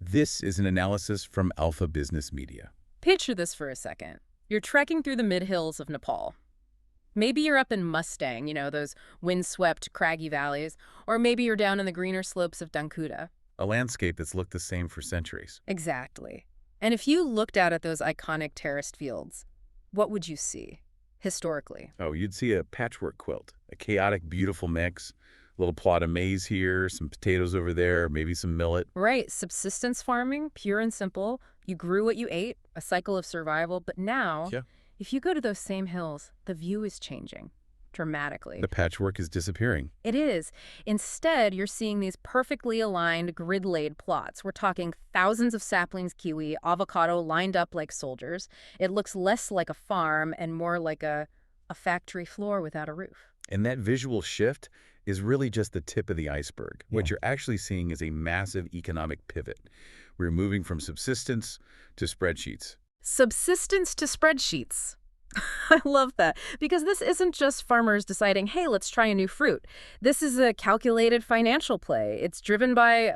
This is an analysis from Alpha Business Media. Picture this for a second. You're trekking through the mid-hills of Nepal. Maybe you're up in Mustang, those wind-swept, craggy valleys, or maybe you're down in the greener slopes of Dankuda. A landscape that's looked the same for centuries. Exactly. And if you looked out at those iconic terraced fields, what would you see, historically? Oh, you'd see a patchwork quilt, a chaotic, beautiful mix. A little plot of maize here, some potatoes over there, maybe some millet. Right, subsistence farming, pure and simple. You grew what you ate, a cycle of survival. But now, if you go to those same hills, the view is changing dramatically. The patchwork is disappearing. It is. Instead, you're seeing these perfectly aligned, grid-laid plots. We're talking thousands of saplings, kiwi, avocado lined up like soldiers. It looks less like a farm and more like a factory floor without a roof. And that visual shift is really just the tip of the iceberg. What you're actually seeing is a massive economic pivot. We're moving from subsistence to spreadsheets. Subsistence to spreadsheets. I love that, because this isn't just farmers deciding, hey, let's try a new fruit. This is a calculated financial play. It's driven by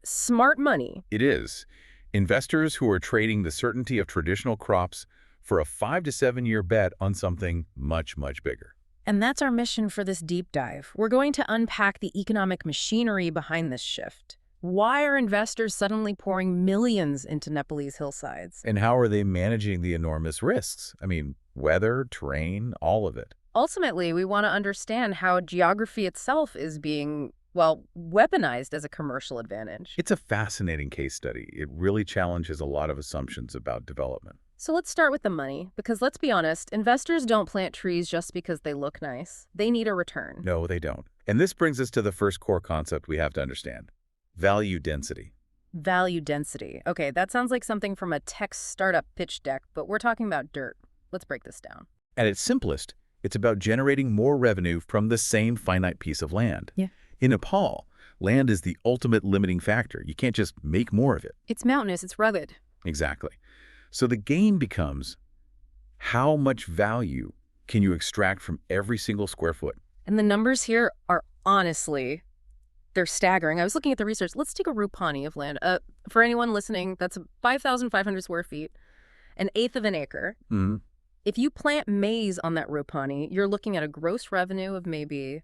smart money. It is. Investors who are trading the certainty of traditional crops for a 5 to 7 year bet on something much, much bigger. And that's our mission for this deep dive. We're going to unpack the economic machinery behind this shift. Why are investors suddenly pouring millions into Nepalese hillsides? And how are they managing the enormous risks? I mean, weather, terrain, all of it. Ultimately, we want to understand how geography itself is being, weaponized as a commercial advantage. It's a fascinating case study. It really challenges a lot of assumptions about development. So let's start with the money, because let's be honest, investors don't plant trees just because they look nice. They need a return. No, they don't. And this brings us to the first core concept we have to understand. Value density. Value density. Okay, that sounds like something from a tech startup pitch deck, but we're talking about dirt. Let's break this down. At its simplest, it's about generating more revenue from the same finite piece of land. Yeah. In Nepal, land is the ultimate limiting factor. You can't just make more of it. It's mountainous, it's rugged. Exactly. So the game becomes, how much value can you extract from every single square foot? And the numbers here are honestly, they're staggering. I was looking at the research. Let's take a rupani of land. For anyone listening, that's 5,500 square feet, an eighth of an acre. Mm-hmm. If you plant maize on that rupani, you're looking at a gross revenue of maybe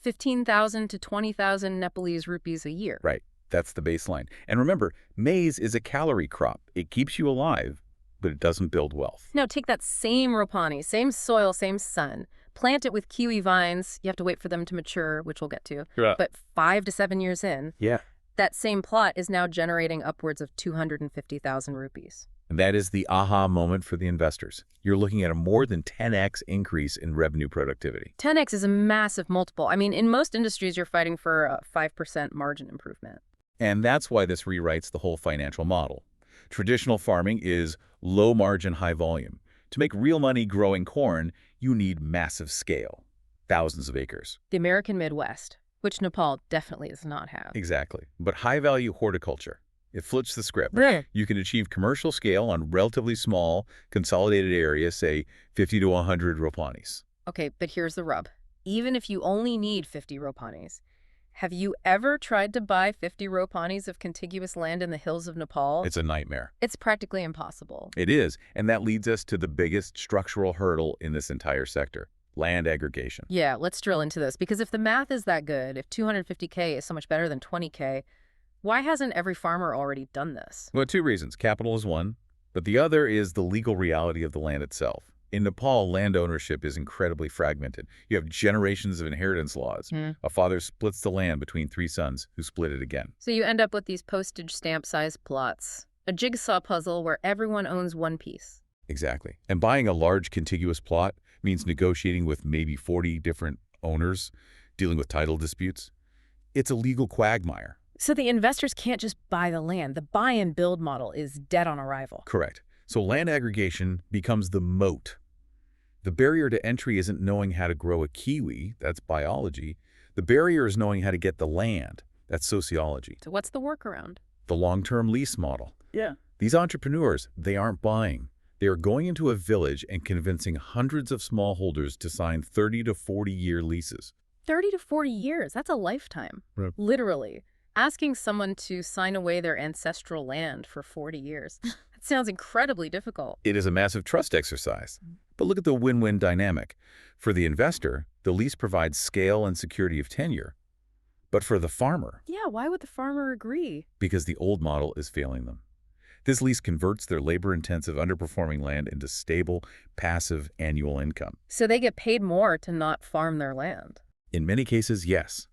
15,000 to 20,000 Nepalese rupees a year. Right. That's the baseline. And remember, maize is a calorie crop. It keeps you alive, but it doesn't build wealth. Now take that same rupani, same soil, same sun, plant it with kiwi vines. You have to wait for them to mature, which we'll get to. Right. But 5 to 7 years in, that same plot is now generating upwards of 250,000 rupees. And that is the aha moment for the investors. You're looking at a more than 10x increase in revenue productivity. 10x is a massive multiple. I mean, in most industries, you're fighting for a 5% margin improvement. And that's why this rewrites the whole financial model. Traditional farming is low margin, high volume. To make real money growing corn, you need massive scale, thousands of acres. The American Midwest, which Nepal definitely does not have. Exactly. But high value horticulture, it flips the script. You can achieve commercial scale on relatively small, consolidated areas, say 50 to 100 ropanis. Okay, but here's the rub. Even if you only need 50 ropanis, have you ever tried to buy 50 ropanis of contiguous land in the hills of Nepal? It's a nightmare. It's practically impossible. It is, and that leads us to the biggest structural hurdle in this entire sector, land aggregation. Yeah, let's drill into this, because if the math is that good, if 250K is so much better than 20K, why hasn't every farmer already done this? Well, 2 reasons. Capital is one, but the other is the legal reality of the land itself. In Nepal, land ownership is incredibly fragmented. You have generations of inheritance laws. A father splits the land between 3 sons who split it again. So you end up with these postage stamp-sized plots, a jigsaw puzzle where everyone owns one piece. Exactly. And buying a large contiguous plot means negotiating with maybe 40 different owners, dealing with title disputes. It's a legal quagmire. So the investors can't just buy the land. The buy and build model is dead on arrival. Correct. So land aggregation becomes the moat. The barrier to entry isn't knowing how to grow a kiwi, that's biology. The barrier is knowing how to get the land, that's sociology. So what's the workaround? The long-term lease model. Yeah. These entrepreneurs, they aren't buying. They are going into a village and convincing hundreds of smallholders to sign 30 to 40-year leases. 30 to 40 years, that's a lifetime. Right. Literally. Asking someone to sign away their ancestral land for 40 years. That sounds incredibly difficult. It is a massive trust exercise. But look at the win-win dynamic. For the investor, the lease provides scale and security of tenure. But for the farmer, Yeah, why would the farmer agree? because the old model is failing them. This lease converts their labor-intensive, underperforming land into stable, passive annual income. So they get paid more to not farm their land. In many cases, yes.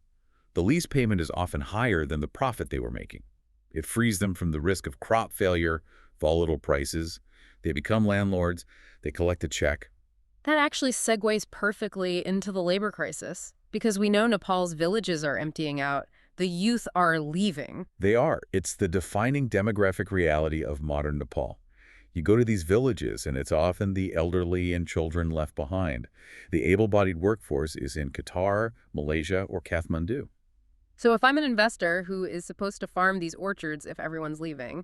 The lease payment is often higher than the profit they were making. It frees them from the risk of crop failure, volatile prices. They become landlords. They collect a check. That actually segues perfectly into the labor crisis, because we know Nepal's villages are emptying out. The youth are leaving. They are. It's the defining demographic reality of modern Nepal. You go to these villages, and it's often the elderly and children left behind. The able-bodied workforce is in Qatar, Malaysia, or Kathmandu. So if I'm an investor who is supposed to farm these orchards if everyone's leaving,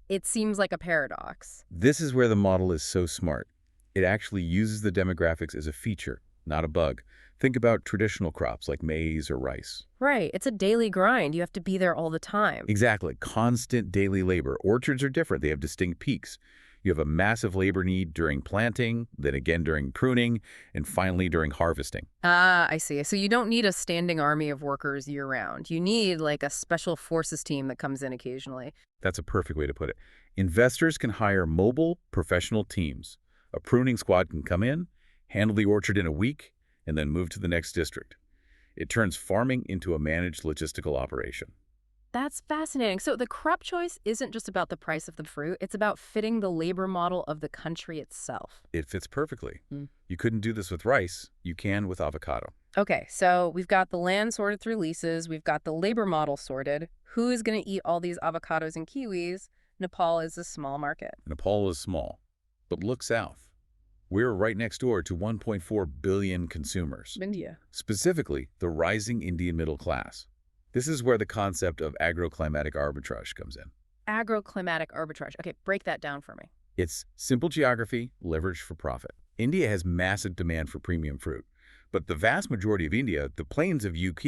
it seems like a paradox. This is where the model is so smart. It actually uses the demographics as a feature, not a bug. Think about traditional crops like maize or rice. Right, it's a daily grind. You have to be there all the time. Exactly. Constant daily labor. Orchards are different. They have distinct peaks. You have a massive labor need during planting, then again during pruning, and finally during harvesting. Ah, I see. So you don't need a standing army of workers year-round. You need like a special forces team that comes in occasionally. That's a perfect way to put it. Investors can hire mobile, professional teams. A pruning squad can come in, handle the orchard in a week, and then move to the next district. It turns farming into a managed logistical operation. That's fascinating. So the crop choice isn't just about the price of the fruit. It's about fitting the labor model of the country itself. It fits perfectly. Mm. You couldn't do this with rice. You can with avocado. Okay, so we've got the land sorted through leases. We've got the labor model sorted. Who is going to eat all these avocados and kiwis? Nepal is a small market. Nepal is small, but look south. We're right next door to 1.4 billion consumers. India. Specifically, the rising Indian middle class. This is where the concept of agroclimatic arbitrage comes in. Agroclimatic arbitrage. Okay, break that down for me. It's simple geography, leveraged for profit. India has massive demand for premium fruit, but the vast majority of India, the plains of UP,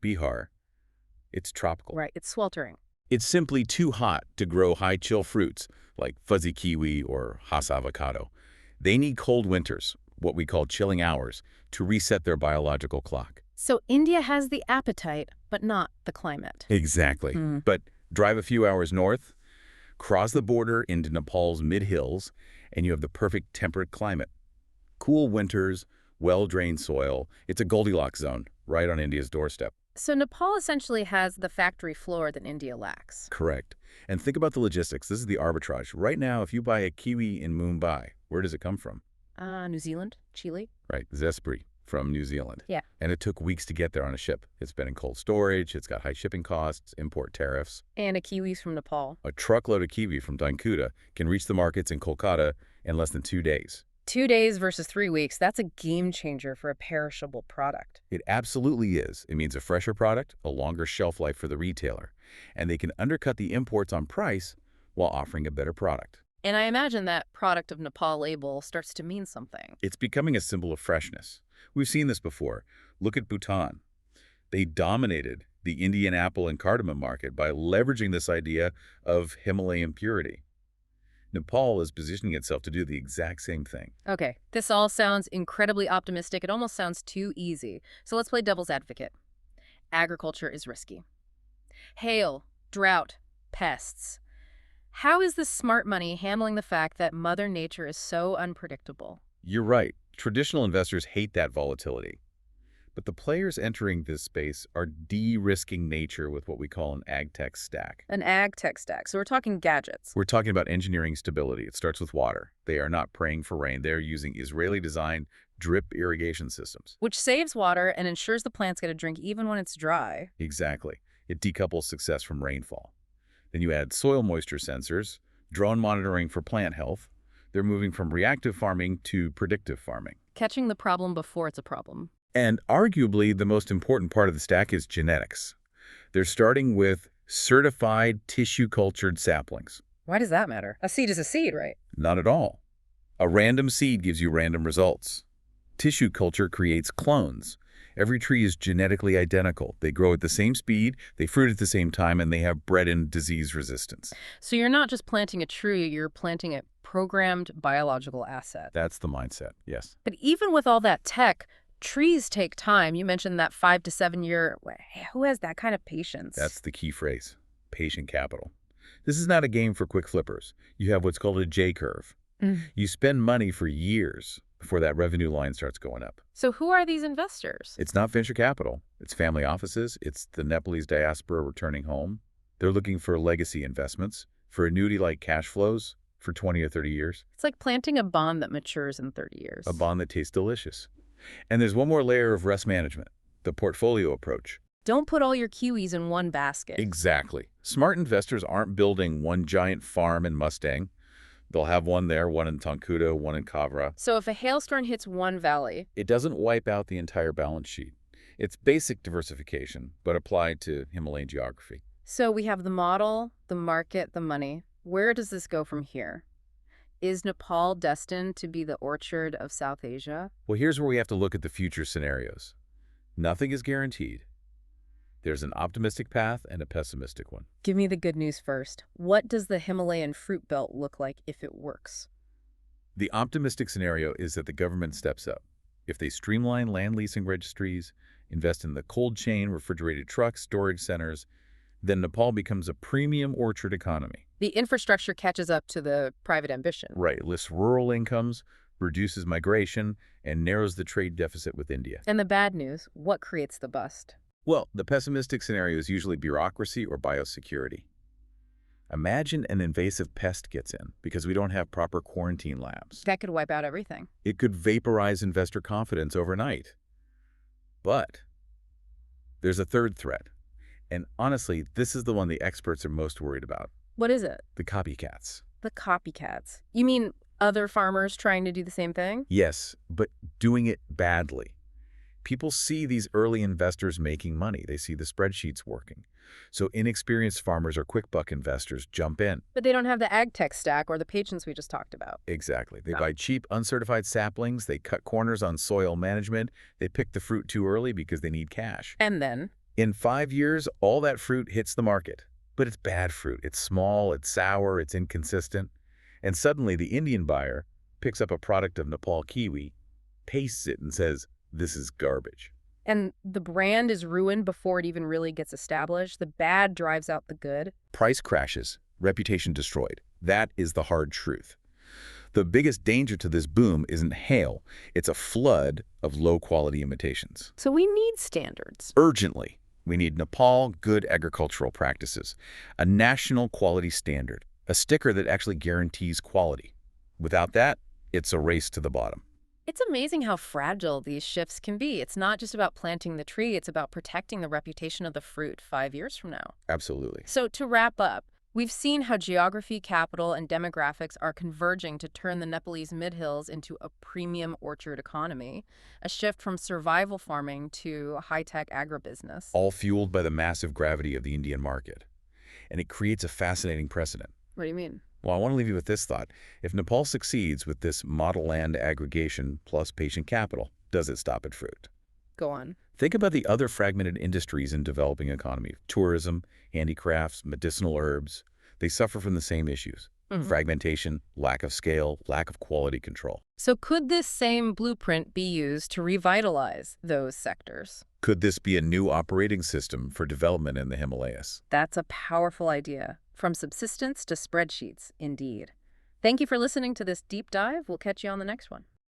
Bihar, it's tropical. Right, it's sweltering. It's simply too hot to grow high-chill fruits like fuzzy kiwi or Hass avocado. They need cold winters, what we call chilling hours, to reset their biological clock. So India has the appetite, but not the climate. Exactly. But drive a few hours north, cross the border into Nepal's mid-hills, and you have the perfect temperate climate. Cool winters, well-drained soil. It's a Goldilocks zone right on India's doorstep. So Nepal essentially has the factory floor that India lacks. Correct. And think about the logistics. This is the arbitrage. Right now, if you buy a kiwi in Mumbai, where does it come from? New Zealand? Chile? Right, Zespri from New Zealand. Yeah. And it took weeks to get there on a ship. It's been in cold storage, it's got high shipping costs, import tariffs. And a kiwi's from Nepal. A truckload of kiwi from Dankuta can reach the markets in Kolkata in less than 2 days. 2 days versus 3 weeks. That's a game changer for a perishable product. It absolutely is. It means a fresher product, a longer shelf life for the retailer, and they can undercut the imports on price while offering a better product. And I imagine that product of Nepal label starts to mean something. It's becoming a symbol of freshness. We've seen this before. Look at Bhutan. They dominated the Indian apple and cardamom market by leveraging this idea of Himalayan purity. Nepal is positioning itself to do the exact same thing. Okay, this all sounds incredibly optimistic. It almost sounds too easy. So let's play devil's advocate. Agriculture is risky. Hail, drought, pests. How is this smart money handling the fact that Mother Nature is so unpredictable? You're right. Traditional investors hate that volatility. But the players entering this space are de-risking nature with what we call an ag tech stack. An ag tech stack. So we're talking gadgets. We're talking about engineering stability. It starts with water. They are not praying for rain. They're using Israeli-designed drip irrigation systems. Which saves water and ensures the plants get a drink even when it's dry. Exactly. It decouples success from rainfall. Then you add soil moisture sensors, drone monitoring for plant health. They're moving from reactive farming to predictive farming. Catching the problem before it's a problem. And arguably, the most important part of the stack is genetics. They're starting with certified tissue-cultured saplings. Why does that matter? A seed is a seed, right? Not at all. A random seed gives you random results. Tissue culture creates clones, Every tree is genetically identical. They grow at the same speed, they fruit at the same time, and they have bred in disease resistance. So you're not just planting a tree, you're planting a programmed biological asset. That's the mindset, yes. But even with all that tech, trees take time. You mentioned that 5 to 7 year. Who has that kind of patience? That's the key phrase, patient capital. This is not a game for quick flippers. You have what's called a J-curve. You spend money for years before that revenue line starts going up. So who are these investors? It's not venture capital. It's family offices. It's the Nepalese diaspora returning home. They're looking for legacy investments, for annuity-like cash flows for 20 or 30 years. It's like planting a bond that matures in 30 years. A bond that tastes delicious. And there's one more layer of risk management, the portfolio approach. Don't put all your kiwis in one basket. Exactly. Smart investors aren't building one giant farm in Mustang. They'll have one there, one in Tonkuda, one in Kavra. So if a hailstorm hits one valley, it doesn't wipe out the entire balance sheet. It's basic diversification, but applied to Himalayan geography. So we have the model, the market, the money. Where does this go from here? Is Nepal destined to be the orchard of South Asia? Well, here's where we have to look at the future scenarios. Nothing is guaranteed. There's an optimistic path and a pessimistic one. Give me the good news first. What does the Himalayan fruit belt look like if it works? The optimistic scenario is that the government steps up. If they streamline land leasing registries, invest in the cold chain, refrigerated trucks, storage centers, then Nepal becomes a premium orchard economy. The infrastructure catches up to the private ambition. Right, lifts rural incomes, reduces migration, and narrows the trade deficit with India. And the bad news, what creates the bust? Well, the pessimistic scenario is usually bureaucracy or biosecurity. Imagine an invasive pest gets in because we don't have proper quarantine labs. That could wipe out everything. It could vaporize investor confidence overnight. But there's a third threat. And honestly, this is the one the experts are most worried about. What is it? The copycats. The copycats. You mean other farmers trying to do the same thing? Yes, but doing it badly. People see these early investors making money. They see the spreadsheets working. So inexperienced farmers or quick buck investors jump in. But they don't have the ag tech stack or the patience we just talked about. Exactly. They buy cheap, uncertified saplings. They cut corners on soil management. They pick the fruit too early because they need cash. And then? In 5 years, all that fruit hits the market. But it's bad fruit. It's small, it's sour, it's inconsistent. And suddenly the Indian buyer picks up a product of Nepal Kiwi, tastes it, and says, "This is garbage." And the brand is ruined before it even really gets established. The bad drives out the good. Price crashes, reputation destroyed. That is the hard truth. The biggest danger to this boom isn't hail. It's a flood of low-quality imitations. So we need standards. Urgently, we need Nepal good agricultural practices, a national quality standard, a sticker that actually guarantees quality. Without that, it's a race to the bottom. It's amazing how fragile these shifts can be. It's not just about planting the tree, it's about protecting the reputation of the fruit 5 years from now. Absolutely. So to wrap up, we've seen how geography, capital, and demographics are converging to turn the Nepalese mid-hills into a premium orchard economy, a shift from survival farming to high-tech agribusiness. All fueled by the massive gravity of the Indian market. And it creates a fascinating precedent. What do you mean? Well, I want to leave you with this thought. If Nepal succeeds with this model land aggregation plus patient capital, does it stop at fruit? Go on. Think about the other fragmented industries in developing economy. Tourism, handicrafts, medicinal herbs. They suffer from the same issues. Fragmentation, lack of scale, lack of quality control. So could this same blueprint be used to revitalize those sectors? Could this be a new operating system for development in the Himalayas? That's a powerful idea. From subsistence to spreadsheets, indeed. Thank you for listening to this deep dive. We'll catch you on the next one.